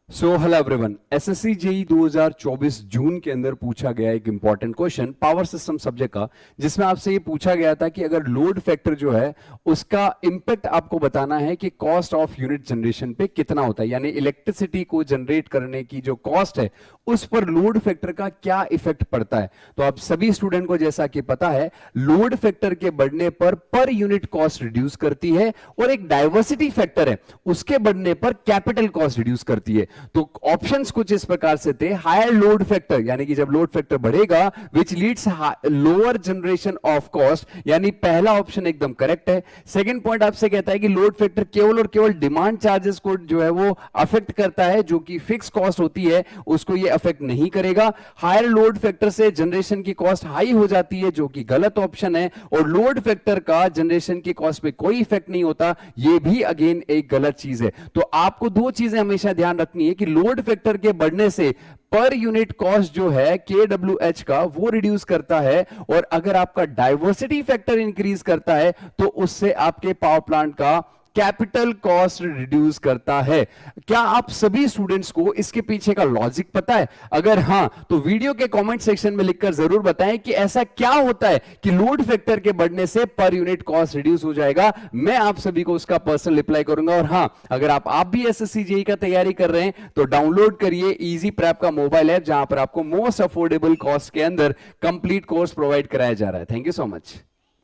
So hello everyone, SSC JE 2024 जून के अंदर पूछा गया एक important question power system subject का, जिसमें आपसे ये पूछा गया था कि अगर लोड फैक्टर जो है उसका इंपैक्ट आपको बताना है कि कॉस्ट ऑफ यूनिट जनरेशन पे कितना होता है, यानी इलेक्ट्रिसिटी को जनरेट करने की जो कॉस्ट है उस पर लोड फैक्टर का क्या इफेक्ट पड़ता है। तो आप सभी स्टूडेंट को जैसा कि पता है, लोड फैक्टर के बढ़ने पर यूनिट कॉस्ट रिड्यूस करती है, और एक डाइवर्सिटी फैक्टर है उसके बढ़ने पर कैपिटल कॉस्ट रिड्यूस करती है। तो ऑप्शंस कुछ इस प्रकार से थे, हायर लोड फैक्टर यानी कि जब लोड फैक्टर बढ़ेगा which leads lower generation of cost, यानी पहला ऑप्शन एकदम करेक्ट है। सेकंड पॉइंट आपसे कहता है कि लोड फैक्टर केवल और केवल डिमांड चार्जेस को जो है वो अफेक्ट करता है, जो कि फिक्स कॉस्ट होती है उसको ये अफेक्ट नहीं करेगा। हायर लोड फैक्टर से जनरेशन की कॉस्ट हाई हो जाती है, जो कि गलत ऑप्शन है, और लोड फैक्टर का जनरेशन की कॉस्ट पे कोई इफेक्ट नहीं होता, ये भी अगेन एक गलत चीज है। तो आपको दो चीजें हमेशा ध्यान रखनी है कि लोड फैक्टर के बढ़ने से पर यूनिट कॉस्ट जो है KWH का वो रिड्यूस करता है, और अगर आपका डाइवर्सिटी फैक्टर इंक्रीज करता है तो उससे आपके पावर प्लांट का कैपिटल कॉस्ट रिड्यूस करता है। क्या आप सभी स्टूडेंट्स को इसके पीछे का लॉजिक पता है? अगर हां तो वीडियो के कमेंट सेक्शन में लिखकर जरूर बताएं कि ऐसा क्या होता है कि लोड फैक्टर के बढ़ने से पर यूनिट कॉस्ट रिड्यूस हो जाएगा। मैं आप सभी को उसका पर्सनल रिप्लाई करूंगा। और हां, अगर आप भी एसएससी जेईई का तैयारी कर रहे हैं तो डाउनलोड करिए इजी प्रेप का मोबाइल ऐप, जहां पर आपको मोस्ट अफोर्डेबल कॉस्ट के अंदर कंप्लीट कोर्स प्रोवाइड कराया जा रहा है। Thank you so much.